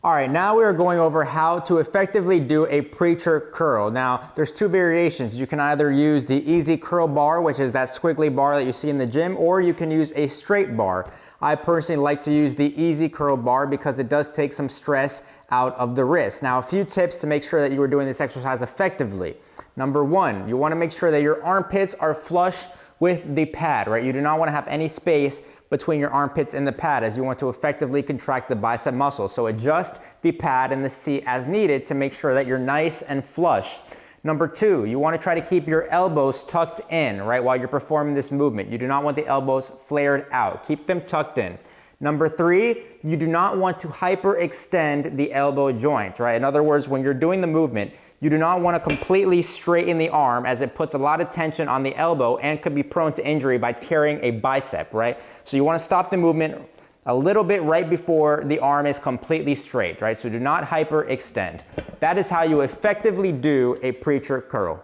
All right, now we are going over how to effectively do a preacher curl. Now, there's two variations. You can either use the easy curl bar, which is that squiggly bar that you see in the gym, or you can use a straight bar. I personally like to use the easy curl bar because it does take some stress out of the wrist. Now, a few tips to make sure that you are doing this exercise effectively. Number one, you want to make sure that your armpits are flush with the pad, right? You do not want to have any space between your armpits and the pad as you want to effectively contract the bicep muscle. So adjust the pad and the seat as needed to make sure that you're nice and flush. Number two, you want to try to keep your elbows tucked in, right, while you're performing this movement. You do not want the elbows flared out. Keep them tucked in. Number three, you do not want to hyperextend the elbow joint, right? In other words, when you're doing the movement, you do not want to completely straighten the arm as it puts a lot of tension on the elbow and could be prone to injury by tearing a bicep, right? So you want to stop the movement a little bit right before the arm is completely straight, right? So do not hyperextend. That is how you effectively do a preacher curl.